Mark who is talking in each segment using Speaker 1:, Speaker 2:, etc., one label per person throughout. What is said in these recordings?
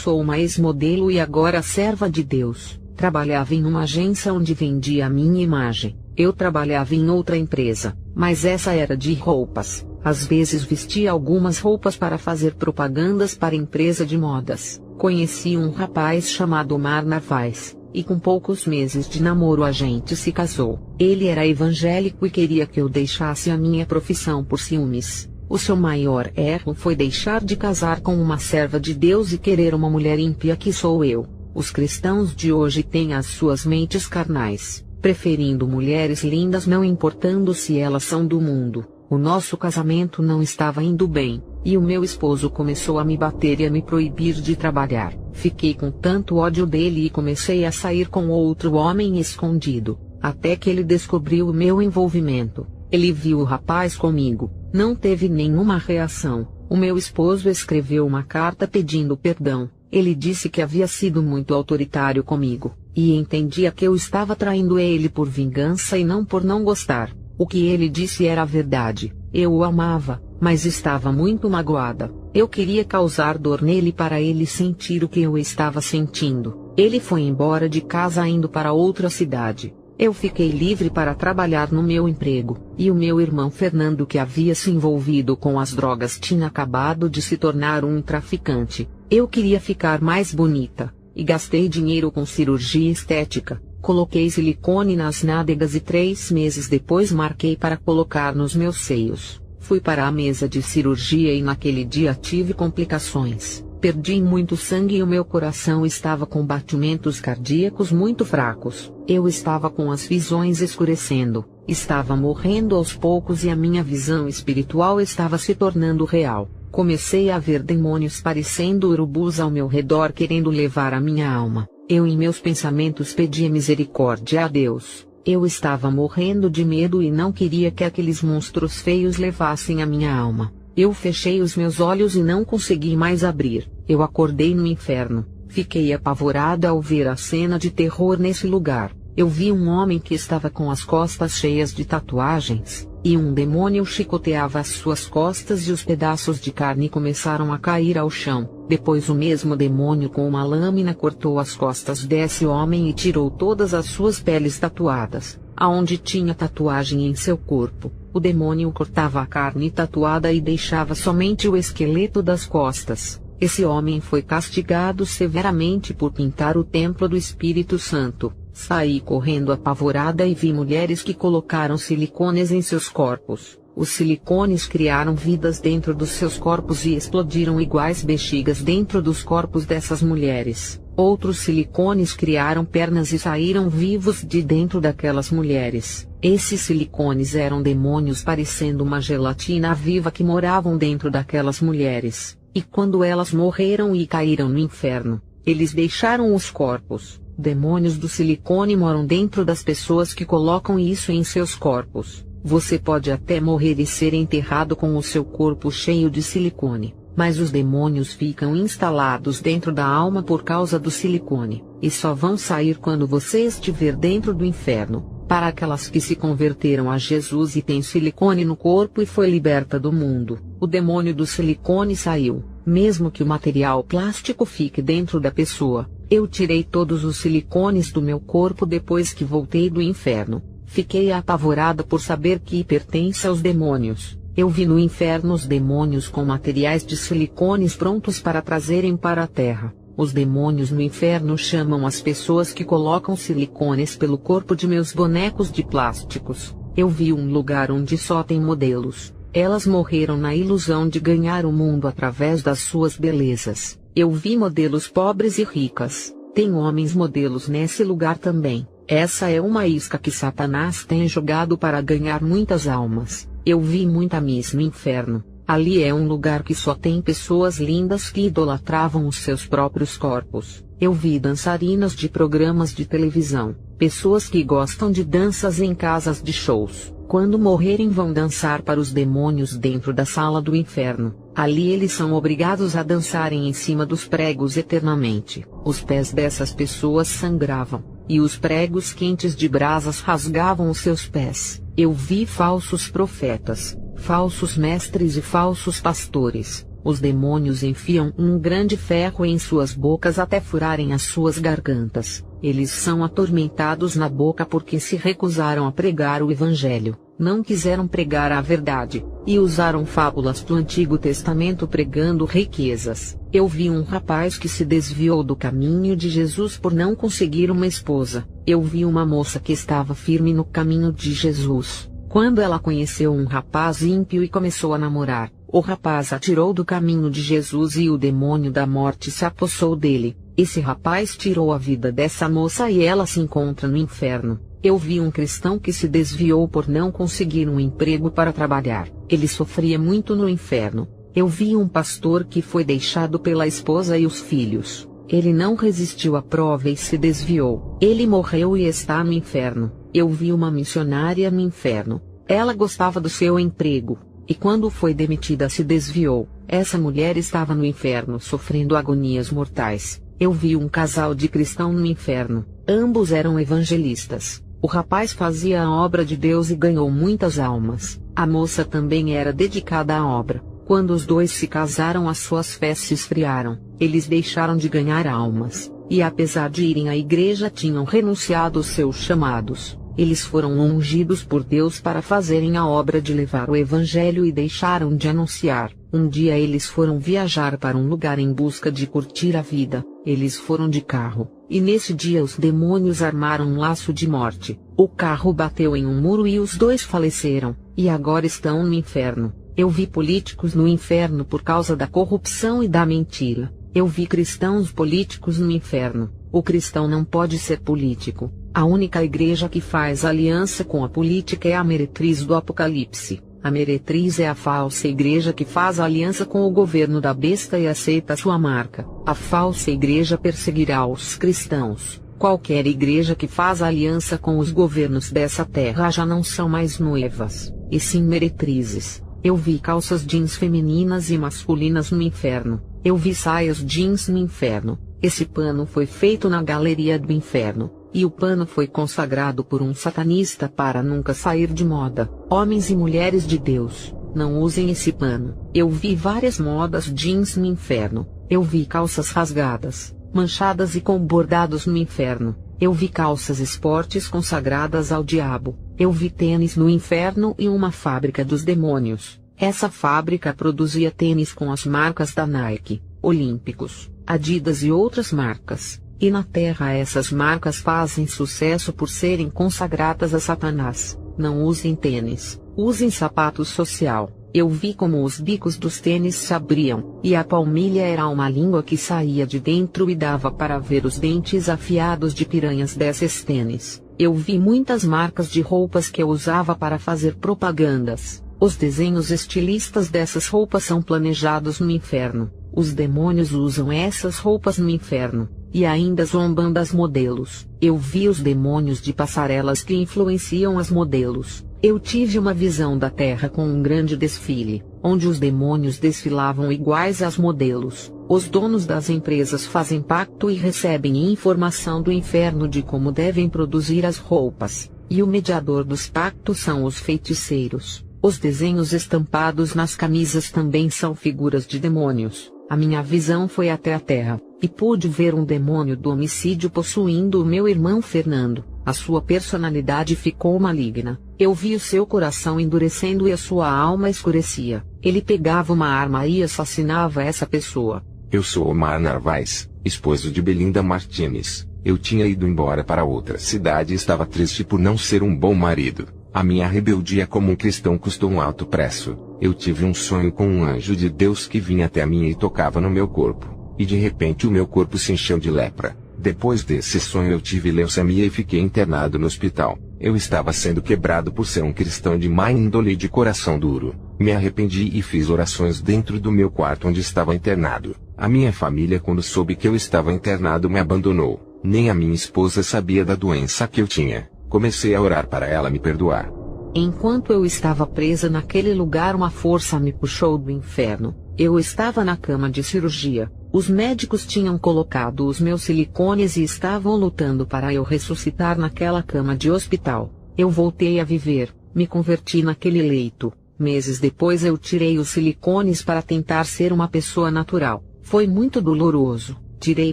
Speaker 1: sou uma ex-modelo e agora serva de Deus. Trabalhava em uma agência onde vendia a minha imagem. Eu trabalhava em outra empresa, mas essa era de roupas. Às vezes vestia algumas roupas para fazer propagandas para empresa de modas. Conheci um rapaz chamado Omar Narvaez, e com poucos meses de namoro a gente se casou. Ele era evangélico e queria que eu deixasse a minha profissão por ciúmes. O seu maior erro foi deixar de casar com uma serva de Deus e querer uma mulher ímpia que sou eu. Os cristãos de hoje têm as suas mentes carnais, preferindo mulheres lindas não importando se elas são do mundo. O nosso casamento não estava indo bem, e o meu esposo começou a me bater e a me proibir de trabalhar. Fiquei com tanto ódio dele e comecei a sair com outro homem escondido, até que ele descobriu o meu envolvimento. Ele viu o rapaz comigo, não teve nenhuma reação. O meu esposo escreveu uma carta pedindo perdão. Ele disse que havia sido muito autoritário comigo, e entendia que eu estava traindo ele por vingança e não por não gostar. O que ele disse era verdade. Eu o amava, mas estava muito magoada. Eu queria causar dor nele para ele sentir o que eu estava sentindo. Ele foi embora de casa indo para outra cidade. Eu fiquei livre para trabalhar no meu emprego, e o meu irmão Fernando, que havia se envolvido com as drogas, tinha acabado de se tornar um traficante. Eu queria ficar mais bonita, e gastei dinheiro com cirurgia estética. Coloquei silicone nas nádegas e 3 meses depois marquei para colocar nos meus seios. Fui para a mesa de cirurgia e naquele dia tive complicações. Perdi muito sangue e o meu coração estava com batimentos cardíacos muito fracos. Eu estava com as visões escurecendo, estava morrendo aos poucos e a minha visão espiritual estava se tornando real. Comecei a ver demônios parecendo urubus ao meu redor querendo levar a minha alma. Eu em meus pensamentos pedia misericórdia a Deus. Eu estava morrendo de medo e não queria que aqueles monstros feios levassem a minha alma. Eu fechei os meus olhos e não consegui mais abrir. Eu acordei no inferno. Fiquei apavorada ao ver a cena de terror nesse lugar. Eu vi um homem que estava com as costas cheias de tatuagens, e um demônio chicoteava as suas costas e os pedaços de carne começaram a cair ao chão. Depois o mesmo demônio com uma lâmina cortou as costas desse homem e tirou todas as suas peles tatuadas, aonde tinha tatuagem em seu corpo. O demônio cortava a carne tatuada e deixava somente o esqueleto das costas. Esse homem foi castigado severamente por pintar o templo do Espírito Santo. Saí correndo apavorada e vi mulheres que colocaram silicones em seus corpos. Os silicones criaram vidas dentro dos seus corpos e explodiram iguais bexigas dentro dos corpos dessas mulheres. Outros silicones criaram pernas e saíram vivos de dentro daquelas mulheres. Esses silicones eram demônios parecendo uma gelatina viva que moravam dentro daquelas mulheres. E quando elas morreram e caíram no inferno, eles deixaram os corpos. Demônios do silicone moram dentro das pessoas que colocam isso em seus corpos. Você pode até morrer e ser enterrado com o seu corpo cheio de silicone, mas os demônios ficam instalados dentro da alma por causa do silicone, e só vão sair quando você estiver dentro do inferno. Para aquelas que se converteram a Jesus e têm silicone no corpo e foi liberta do mundo, o demônio do silicone saiu, mesmo que o material plástico fique dentro da pessoa. Eu tirei todos os silicones do meu corpo depois que voltei do inferno. Fiquei apavorada por saber que pertence aos demônios. Eu vi no inferno os demônios com materiais de silicones prontos para trazerem para a terra. Os demônios no inferno chamam as pessoas que colocam silicones pelo corpo de meus bonecos de plásticos. Eu vi um lugar onde só tem modelos. Elas morreram na ilusão de ganhar o mundo através das suas belezas. Eu vi modelos pobres e ricas. Tem homens modelos nesse lugar também. Essa é uma isca que Satanás tem jogado para ganhar muitas almas. Eu vi muita Miss no inferno. Ali é um lugar que só tem pessoas lindas que idolatravam os seus próprios corpos. Eu vi dançarinas de programas de televisão, pessoas que gostam de danças em casas de shows. Quando morrerem vão dançar para os demônios dentro da sala do inferno. Ali eles são obrigados a dançarem em cima dos pregos eternamente. Os pés dessas pessoas sangravam, e os pregos quentes de brasas rasgavam os seus pés. Eu vi falsos profetas, falsos mestres e falsos pastores. Os demônios enfiam um grande ferro em suas bocas até furarem as suas gargantas. Eles são atormentados na boca porque se recusaram a pregar o Evangelho, não quiseram pregar a verdade, e usaram fábulas do Antigo Testamento pregando riquezas. Eu vi um rapaz que se desviou do caminho de Jesus por não conseguir uma esposa. Eu vi uma moça que estava firme no caminho de Jesus. Quando ela conheceu um rapaz ímpio e começou a namorar, o rapaz a tirou do caminho de Jesus e o demônio da morte se apossou dele. Esse rapaz tirou a vida dessa moça e ela se encontra no inferno. Eu vi um cristão que se desviou por não conseguir um emprego para trabalhar. Ele sofria muito no inferno. Eu vi um pastor que foi deixado pela esposa e os filhos. Ele não resistiu à prova e se desviou. Ele morreu e está no inferno. Eu vi uma missionária no inferno. Ela gostava do seu emprego, e quando foi demitida se desviou. Essa mulher estava no inferno sofrendo agonias mortais. Eu vi um casal de cristãos no inferno. Ambos eram evangelistas. O rapaz fazia a obra de Deus e ganhou muitas almas. A moça também era dedicada à obra. Quando os dois se casaram, as suas fés se esfriaram. Eles deixaram de ganhar almas, e apesar de irem à igreja tinham renunciado aos seus chamados. Eles foram ungidos por Deus para fazerem a obra de levar o Evangelho e deixaram de anunciar. Um dia eles foram viajar para um lugar em busca de curtir a vida. Eles foram de carro, e nesse dia os demônios armaram um laço de morte. O carro bateu em um muro e os dois faleceram, e agora estão no inferno. Eu vi políticos no inferno por causa da corrupção e da mentira. Eu vi cristãos políticos no inferno. O cristão não pode ser político. A única igreja que faz aliança com a política é a meretriz do Apocalipse. A meretriz é a falsa igreja que faz aliança com o governo da besta e aceita sua marca. A falsa igreja perseguirá os cristãos. Qualquer igreja que faz aliança com os governos dessa terra já não são mais noivas, e sim meretrizes. Eu vi calças jeans femininas e masculinas no inferno. Eu vi saias jeans no inferno. Esse pano foi feito na galeria do inferno, e o pano foi consagrado por um satanista para nunca sair de moda. Homens e mulheres de Deus, não usem esse pano. Eu vi várias modas jeans no inferno. Eu vi calças rasgadas, manchadas e com bordados no inferno. Eu vi calças esportes consagradas ao diabo. Eu vi tênis no inferno e uma fábrica dos demônios. Essa fábrica produzia tênis com as marcas da Nike, Olímpicos, Adidas e outras marcas. E na terra essas marcas fazem sucesso por serem consagradas a Satanás. Não usem tênis, usem sapato social. Eu vi como os bicos dos tênis se abriam, e a palmilha era uma língua que saía de dentro e dava para ver os dentes afiados de piranhas desses tênis. Eu vi muitas marcas de roupas que eu usava para fazer propagandas. Os desenhos estilistas dessas roupas são planejados no inferno. Os demônios usam essas roupas no inferno, e ainda zombam das modelos. Eu vi os demônios de passarelas que influenciam as modelos. Eu tive uma visão da terra com um grande desfile, onde os demônios desfilavam iguais às modelos. Os donos das empresas fazem pacto e recebem informação do inferno de como devem produzir as roupas, e o mediador dos pactos são os feiticeiros. Os desenhos estampados nas camisas também são figuras de demônios. A minha visão foi até a terra, e pude ver um demônio do homicídio possuindo o meu irmão Fernando. A sua personalidade ficou maligna. Eu vi o seu coração endurecendo e a sua alma escurecia. Ele pegava uma arma e assassinava essa pessoa.
Speaker 2: Eu sou Omar Narvaez, esposo de Belinda Martínez. Eu tinha ido embora para outra cidade e estava triste por não ser um bom marido. A minha rebeldia como um cristão custou um alto preço. Eu tive um sonho com um anjo de Deus que vinha até mim e tocava no meu corpo. E de repente o meu corpo se encheu de lepra. Depois desse sonho eu tive leucemia e fiquei internado no hospital. Eu estava sendo quebrado por ser um cristão de má índole e de coração duro. Me arrependi e fiz orações dentro do meu quarto onde estava internado. A minha família, quando soube que eu estava internado, me abandonou. Nem a minha esposa sabia da doença que eu tinha. Comecei a orar para ela me perdoar.
Speaker 1: Enquanto eu estava presa naquele lugar, uma força me puxou do inferno. Eu estava na cama de cirurgia. Os médicos tinham colocado os meus silicones e estavam lutando para eu ressuscitar naquela cama de hospital. Eu voltei a viver, me converti naquele leito. Meses depois eu tirei os silicones para tentar ser uma pessoa natural. Foi muito doloroso. Tirei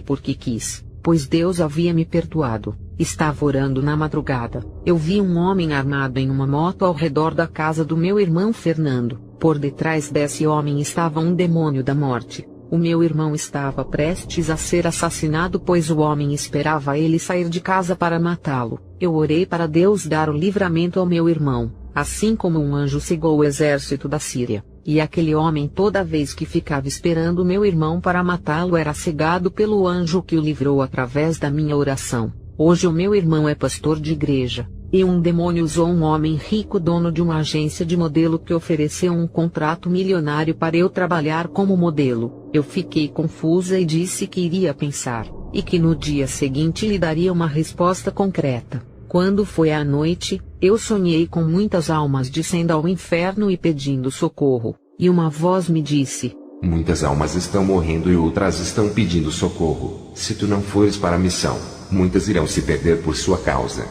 Speaker 1: porque quis, pois Deus havia me perdoado. Estava orando na madrugada. Eu vi um homem armado em uma moto ao redor da casa do meu irmão Fernando. Por detrás desse homem estava um demônio da morte. O meu irmão estava prestes a ser assassinado, pois o homem esperava ele sair de casa para matá-lo. Eu orei para Deus dar o livramento ao meu irmão, assim como um anjo cegou o exército da Síria. E aquele homem, toda vez que ficava esperando meu irmão para matá-lo, era cegado pelo anjo que o livrou através da minha oração. Hoje o meu irmão é pastor de igreja. E um demônio usou um homem rico, dono de uma agência de modelo, que ofereceu um contrato milionário para eu trabalhar como modelo. Eu fiquei confusa e disse que iria pensar, e que no dia seguinte lhe daria uma resposta concreta. Quando foi à noite, eu sonhei com muitas almas descendo ao inferno e pedindo socorro, e uma voz me disse:
Speaker 2: muitas almas estão morrendo e outras estão pedindo socorro. Se tu não fores para a missão, muitas irão se perder por sua causa.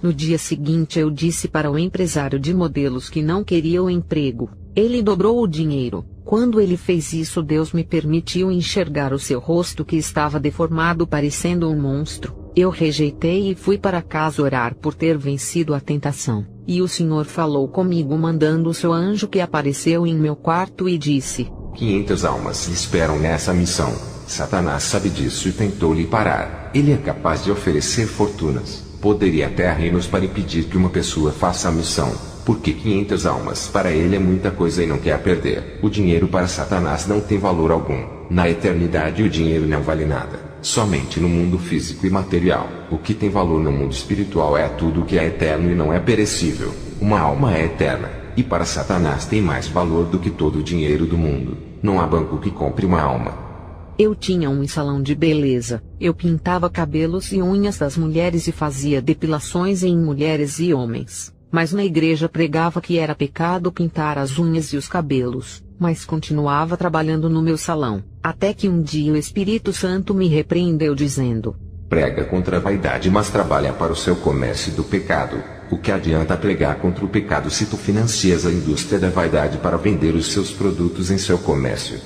Speaker 1: No dia seguinte eu disse para o empresário de modelos que não queria o emprego. Ele dobrou o dinheiro. Quando ele fez isso, Deus me permitiu enxergar o seu rosto, que estava deformado, parecendo um monstro. Eu rejeitei e fui para casa orar por ter vencido a tentação. E o Senhor falou comigo mandando o seu anjo, que apareceu em meu quarto e disse:
Speaker 2: 500 almas esperam nessa missão. Satanás sabe disso e tentou lhe parar. Ele é capaz de oferecer fortunas, poder e até reinos para impedir que uma pessoa faça a missão. Porque 500 almas para ele é muita coisa e não quer perder. O dinheiro para Satanás não tem valor algum. Na eternidade o dinheiro não vale nada. Somente no mundo físico e material. O que tem valor no mundo espiritual é tudo o que é eterno e não é perecível. Uma alma é eterna. E para Satanás tem mais valor do que todo o dinheiro do mundo. Não há banco que compre uma alma.
Speaker 1: Eu tinha um salão de beleza. Eu pintava cabelos e unhas das mulheres e fazia depilações em mulheres e homens. Mas na igreja pregava que era pecado pintar as unhas e os cabelos, mas continuava trabalhando no meu salão. Até que um dia o Espírito Santo me repreendeu dizendo:
Speaker 2: prega contra a vaidade, mas trabalha para o seu comércio do pecado. O que adianta pregar contra o pecado se tu financias a indústria da vaidade para vender os seus produtos em seu comércio?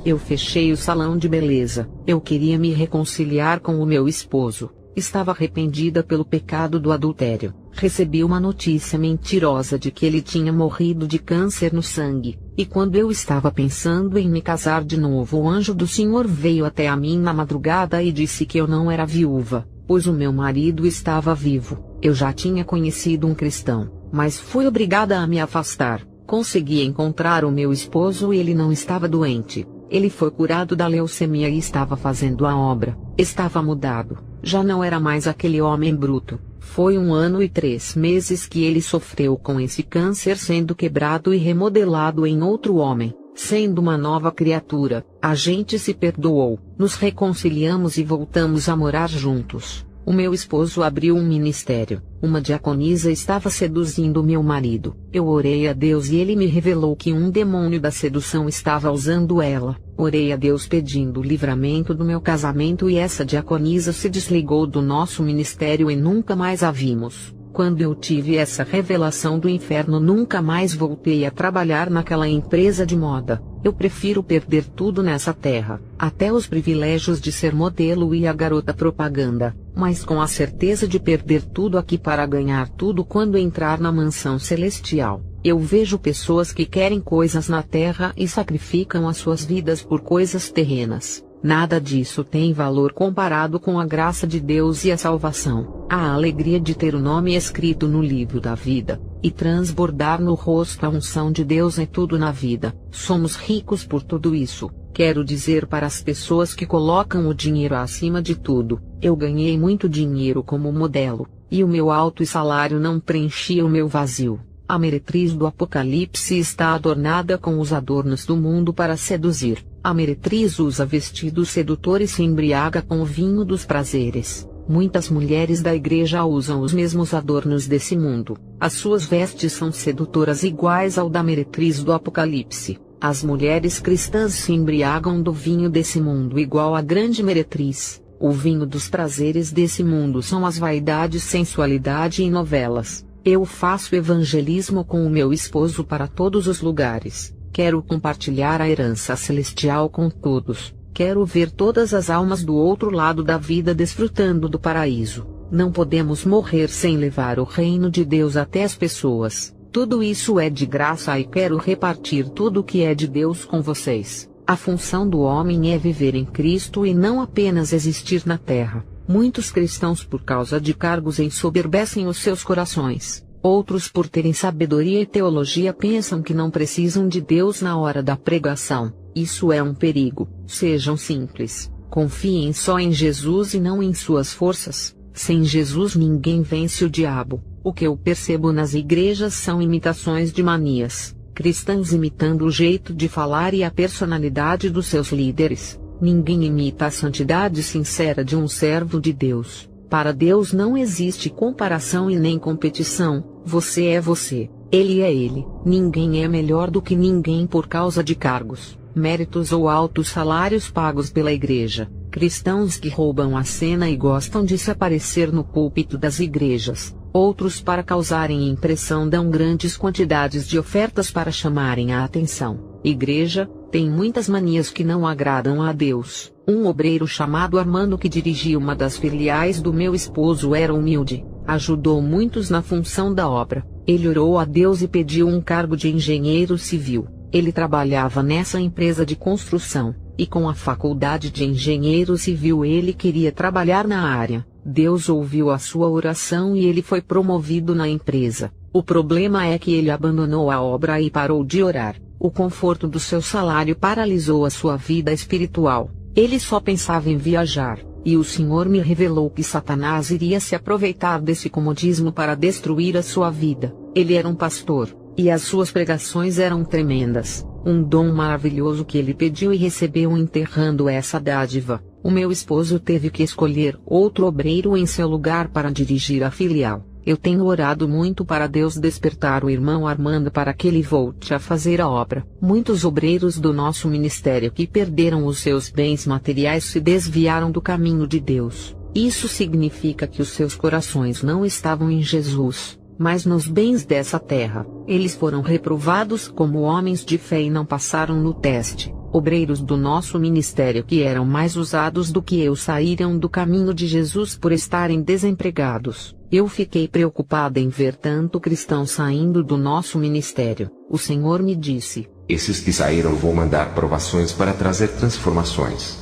Speaker 1: Eu fechei o salão de beleza. Eu queria me reconciliar com o meu esposo. Estava arrependida pelo pecado do adultério. Recebi uma notícia mentirosa de que ele tinha morrido de câncer no sangue. E quando eu estava pensando em me casar de novo, o anjo do Senhor veio até a mim na madrugada e disse que eu não era viúva, pois o meu marido estava vivo. Eu já tinha conhecido um cristão, mas fui obrigada a me afastar. Consegui encontrar o meu esposo e ele não estava doente. Ele foi curado da leucemia e estava fazendo a obra. Estava mudado. Já não era mais aquele homem bruto. Foi 1 ano e 3 meses que ele sofreu com esse câncer, sendo quebrado e remodelado em outro homem, sendo uma nova criatura. A gente se perdoou, nos reconciliamos e voltamos a morar juntos. O meu esposo abriu um ministério. Uma diaconisa estava seduzindo meu marido. Eu orei a Deus e ele me revelou que um demônio da sedução estava usando ela. Orei a Deus pedindo o livramento do meu casamento e essa diaconisa se desligou do nosso ministério e nunca mais a vimos. Quando eu tive essa revelação do inferno, nunca mais voltei a trabalhar naquela empresa de moda. Eu prefiro perder tudo nessa terra, até os privilégios de ser modelo e a garota propaganda, mas com a certeza de perder tudo aqui para ganhar tudo quando entrar na mansão celestial. Eu vejo pessoas que querem coisas na terra e sacrificam as suas vidas por coisas terrenas. Nada disso tem valor comparado com a graça de Deus e a salvação, a alegria de ter o nome escrito no livro da vida, e transbordar no rosto a unção de Deus em tudo na vida. Somos ricos por tudo isso. Quero dizer para as pessoas que colocam o dinheiro acima de tudo: eu ganhei muito dinheiro como modelo, e o meu alto salário não preenchia o meu vazio. A meretriz do Apocalipse está adornada com os adornos do mundo para seduzir. A meretriz usa vestidos sedutores e se embriaga com o vinho dos prazeres. Muitas mulheres da igreja usam os mesmos adornos desse mundo. As suas vestes são sedutoras iguais ao da meretriz do Apocalipse. As mulheres cristãs se embriagam do vinho desse mundo igual à grande meretriz. O vinho dos prazeres desse mundo são as vaidades, sensualidade e novelas. Eu faço evangelismo com o meu esposo para todos os lugares. Quero compartilhar a herança celestial com todos. Quero ver todas as almas do outro lado da vida desfrutando do paraíso. Não podemos morrer sem levar o reino de Deus até as pessoas. Tudo isso é de graça e quero repartir tudo o que é de Deus com vocês. A função do homem é viver em Cristo e não apenas existir na terra. Muitos cristãos, por causa de cargos, ensoberbecem os seus corações. Outros, por terem sabedoria e teologia, pensam que não precisam de Deus na hora da pregação. Isso é um perigo. Sejam simples. Confiem só em Jesus e não em suas forças. Sem Jesus ninguém vence o diabo. O que eu percebo nas igrejas são imitações de manias. Cristãos imitando o jeito de falar e a personalidade dos seus líderes. Ninguém imita a santidade sincera de um servo de Deus. Para Deus não existe comparação e nem competição. Você é você, Ele é Ele. Ninguém é melhor do que ninguém por causa de cargos, méritos ou altos salários pagos pela igreja. Cristãos que roubam a cena e gostam de se aparecer no púlpito das igrejas. Outros, para causarem impressão, dão grandes quantidades de ofertas para chamarem a atenção. Igreja tem muitas manias que não agradam a Deus. Um obreiro chamado Armando, que dirigia uma das filiais do meu esposo, era humilde, ajudou muitos na função da obra. Ele orou a Deus e pediu um cargo de engenheiro civil. Ele trabalhava nessa empresa de construção, e com a faculdade de engenheiro civil ele queria trabalhar na área. Deus ouviu a sua oração e ele foi promovido na empresa. O problema é que ele abandonou a obra e parou de orar. O conforto do seu salário paralisou a sua vida espiritual. Ele só pensava em viajar, e o Senhor me revelou que Satanás iria se aproveitar desse comodismo para destruir a sua vida. Ele era um pastor, e as suas pregações eram tremendas. Um dom maravilhoso que ele pediu e recebeu enterrando essa dádiva. O meu esposo teve que escolher outro obreiro em seu lugar para dirigir a filial. Eu tenho orado muito para Deus despertar o irmão Armando para que ele volte a fazer a obra. Muitos obreiros do nosso ministério que perderam os seus bens materiais se desviaram do caminho de Deus. Isso significa que os seus corações não estavam em Jesus, mas nos bens dessa terra. Eles foram reprovados como homens de fé e não passaram no teste. Obreiros do nosso ministério que eram mais usados do que eu saíram do caminho de Jesus por estarem desempregados. Eu fiquei preocupada em ver tanto cristão saindo do nosso ministério. O Senhor me disse:
Speaker 2: esses que saíram vou mandar provações para trazer transformações.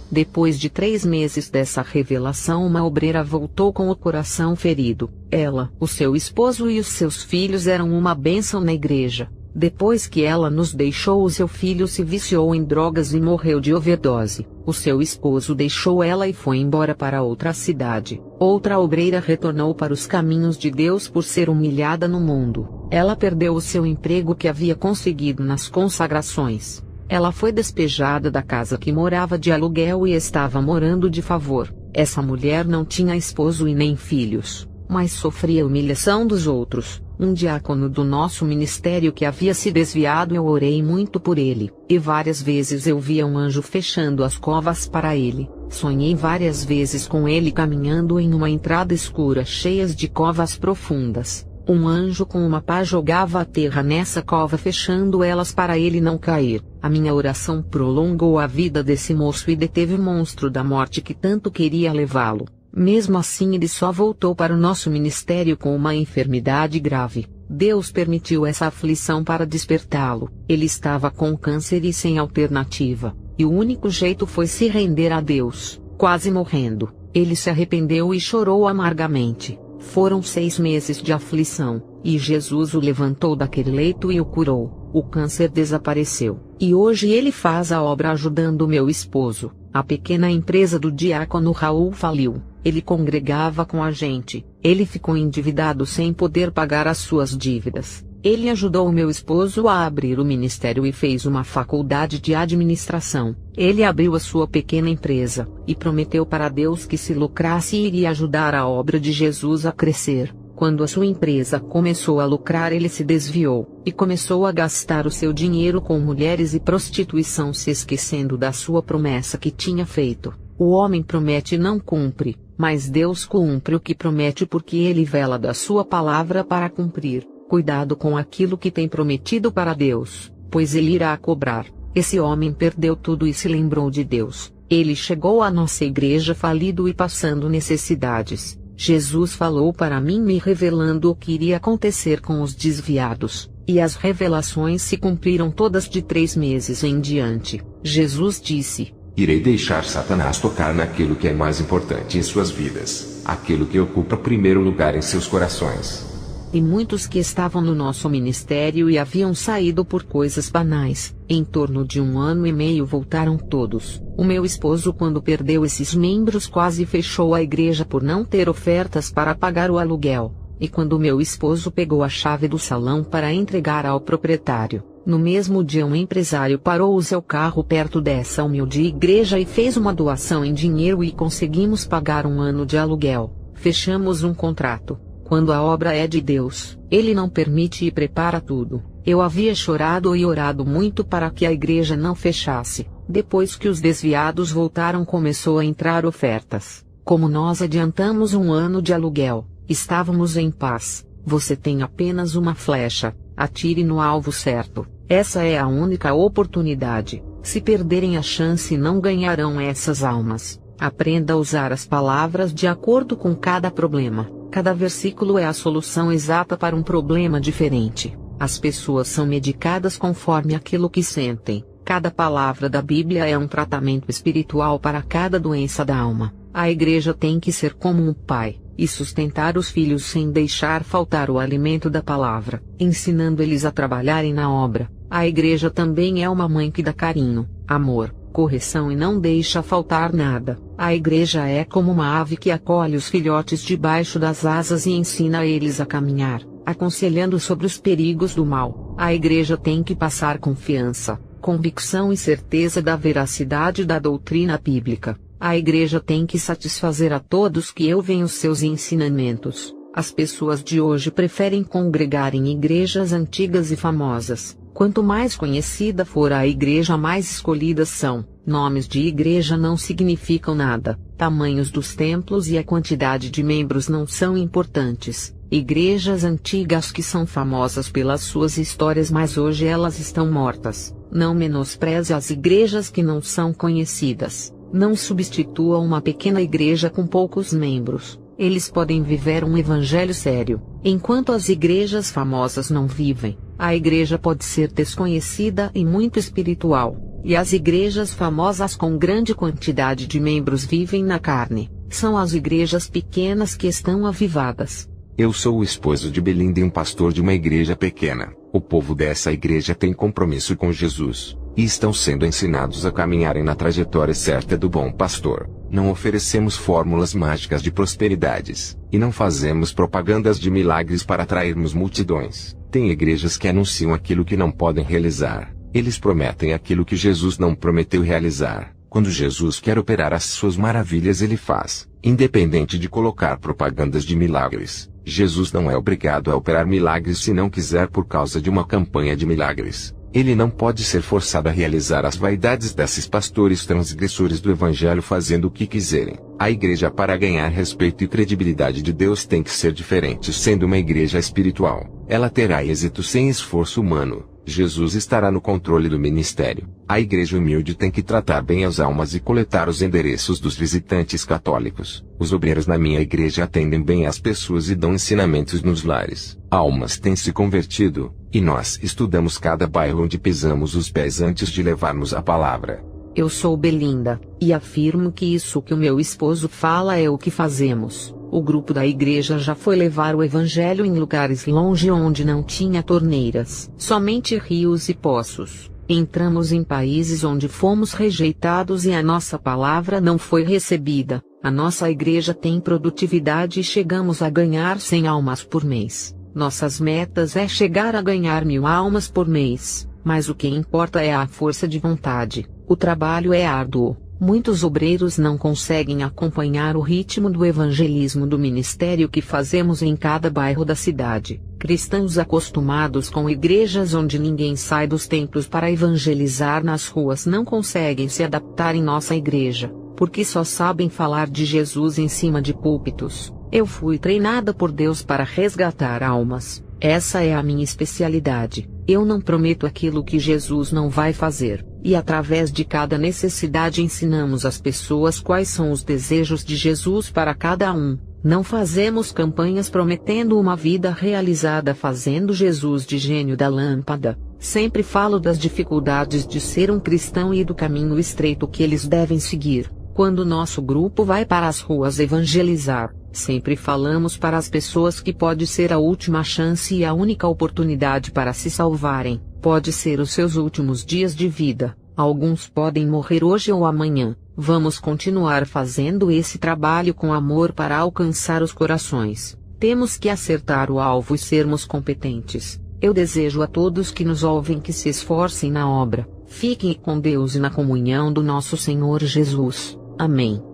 Speaker 1: Depois de 3 meses dessa revelação, uma obreira voltou com o coração ferido. Ela, o seu esposo e os seus filhos eram uma bênção na igreja. Depois que ela nos deixou, o seu filho se viciou em drogas e morreu de overdose. O seu esposo deixou ela e foi embora para outra cidade. Outra obreira retornou para os caminhos de Deus por ser humilhada no mundo. Ela perdeu o seu emprego que havia conseguido nas consagrações. Ela foi despejada da casa que morava de aluguel e estava morando de favor. Essa mulher não tinha esposo e nem filhos, mas sofria humilhação dos outros. Um diácono do nosso ministério que havia se desviado, eu orei muito por ele, e várias vezes eu via um anjo fechando as covas para ele. Sonhei várias vezes com ele caminhando em uma entrada escura cheias de covas profundas. Um anjo com uma pá jogava a terra nessa cova, fechando elas para ele não cair. A minha oração prolongou a vida desse moço e deteve o monstro da morte que tanto queria levá-lo. Mesmo assim, ele só voltou para o nosso ministério com uma enfermidade grave. Deus permitiu essa aflição para despertá-lo. Ele estava com câncer e sem alternativa, e o único jeito foi se render a Deus. Quase morrendo, ele se arrependeu e chorou amargamente. Foram 6 meses de aflição, e Jesus o levantou daquele leito e o curou. O câncer desapareceu, e hoje ele faz a obra ajudando meu esposo. A pequena empresa do diácono Raul faliu. Ele congregava com a gente. Ele ficou endividado sem poder pagar as suas dívidas. Ele ajudou o meu esposo a abrir o ministério e fez uma faculdade de administração. Ele abriu a sua pequena empresa, e prometeu para Deus que se lucrasse iria ajudar a obra de Jesus a crescer. Quando a sua empresa começou a lucrar, ele se desviou, e começou a gastar o seu dinheiro com mulheres e prostituição, se esquecendo da sua promessa que tinha feito. O homem promete e não cumpre, Mas Deus cumpre o que promete porque Ele vela da sua palavra para cumprir. Cuidado com aquilo que tem prometido para Deus, pois Ele irá cobrar. Esse homem perdeu tudo e se lembrou de Deus. Ele chegou à nossa igreja falido e passando necessidades. Jesus falou para mim me revelando o que iria acontecer com os desviados, e as revelações se cumpriram todas de 3 meses em diante. Jesus disse:
Speaker 2: Irei deixar Satanás tocar naquilo que é mais importante em suas vidas, aquilo que ocupa primeiro lugar em seus corações.
Speaker 1: E muitos que estavam no nosso ministério e haviam saído por coisas banais, em torno de 1 ano e meio voltaram todos. O meu esposo, quando perdeu esses membros, quase fechou a igreja por não ter ofertas para pagar o aluguel. E quando meu esposo pegou a chave do salão para entregar ao proprietário, no mesmo dia um empresário parou o seu carro perto dessa humilde igreja e fez uma doação em dinheiro e conseguimos pagar 1 ano de aluguel. Fechamos um contrato. Quando a obra é de Deus, Ele não permite e prepara tudo. Eu havia chorado e orado muito para que a igreja não fechasse. Depois que os desviados voltaram, começou a entrar ofertas. Como nós adiantamos 1 ano de aluguel, estávamos em paz. Você tem apenas uma flecha, atire no alvo certo. Essa é a única oportunidade. Se perderem a chance, não ganharão essas almas. Aprenda a usar as palavras de acordo com cada problema. Cada versículo é a solução exata para um problema diferente. As pessoas são medicadas conforme aquilo que sentem. Cada palavra da Bíblia é um tratamento espiritual para cada doença da alma. A igreja tem que ser como um pai, e sustentar os filhos sem deixar faltar o alimento da palavra, ensinando eles a trabalharem na obra. A igreja também é uma mãe que dá carinho, amor, correção e não deixa faltar nada. A igreja é como uma ave que acolhe os filhotes debaixo das asas e ensina eles a caminhar, aconselhando sobre os perigos do mal. A igreja tem que passar confiança, convicção e certeza da veracidade da doutrina bíblica. A igreja tem que satisfazer a todos que ouvem os seus ensinamentos. As pessoas de hoje preferem congregar em igrejas antigas e famosas. Quanto mais conhecida for a igreja, mais escolhidas são. Nomes de igreja não significam nada. Tamanhos dos templos e a quantidade de membros não são importantes. Igrejas antigas que são famosas pelas suas histórias, mas hoje elas estão mortas. Não menospreze as igrejas que não são conhecidas. Não substitua uma pequena igreja com poucos membros. Eles podem viver um evangelho sério, enquanto as igrejas famosas não vivem. A igreja pode ser desconhecida e muito espiritual, e as igrejas famosas com grande quantidade de membros vivem na carne. São as igrejas pequenas que estão avivadas.
Speaker 2: Eu sou o esposo de Belinda e um pastor de uma igreja pequena. O povo dessa igreja tem compromisso com Jesus, e estão sendo ensinados a caminharem na trajetória certa do bom pastor. Não oferecemos fórmulas mágicas de prosperidades, e não fazemos propagandas de milagres para atrairmos multidões. Tem igrejas que anunciam aquilo que não podem realizar. Eles prometem aquilo que Jesus não prometeu realizar. Quando Jesus quer operar as suas maravilhas, ele faz, independente de colocar propagandas de milagres. Jesus não é obrigado a operar milagres se não quiser por causa de uma campanha de milagres. Ele não pode ser forçado a realizar as vaidades desses pastores transgressores do evangelho fazendo o que quiserem. A igreja, para ganhar respeito e credibilidade de Deus, tem que ser diferente. Sendo uma igreja espiritual, ela terá êxito sem esforço humano. Jesus estará no controle do ministério. A igreja humilde tem que tratar bem as almas e coletar os endereços dos visitantes católicos. Os obreiros na minha igreja atendem bem as pessoas e dão ensinamentos nos lares. Almas têm se convertido, e nós estudamos cada bairro onde pisamos os pés antes de levarmos a palavra.
Speaker 1: Eu sou Belinda, e afirmo que isso que o meu esposo fala é o que fazemos. O grupo da igreja já foi levar o evangelho em lugares longe onde não tinha torneiras, somente rios e poços. Entramos em países onde fomos rejeitados e a nossa palavra não foi recebida. A nossa igreja tem produtividade e chegamos a ganhar 100 almas por mês. Nossas metas é chegar a ganhar 1000 almas por mês, mas o que importa é a força de vontade. O trabalho é árduo. Muitos obreiros não conseguem acompanhar o ritmo do evangelismo do ministério que fazemos em cada bairro da cidade. Cristãos acostumados com igrejas onde ninguém sai dos templos para evangelizar nas ruas não conseguem se adaptar em nossa igreja. porque só sabem falar de Jesus em cima de púlpitos. Eu fui treinada por Deus para resgatar almas. Essa é a minha especialidade. Eu não prometo aquilo que Jesus não vai fazer, e através de cada necessidade ensinamos às pessoas quais são os desejos de Jesus para cada um. Não fazemos campanhas prometendo uma vida realizada fazendo Jesus de gênio da lâmpada. Sempre falo das dificuldades de ser um cristão e do caminho estreito que eles devem seguir. Quando nosso grupo vai para as ruas evangelizar, sempre falamos para as pessoas que pode ser a última chance e a única oportunidade para se salvarem. Pode ser os seus últimos dias de vida. Alguns podem morrer hoje ou amanhã. Vamos continuar fazendo esse trabalho com amor para alcançar os corações. Temos que acertar o alvo e sermos competentes. Eu desejo a todos que nos ouvem que se esforcem na obra. Fiquem com Deus e na comunhão do nosso Senhor Jesus. Amém.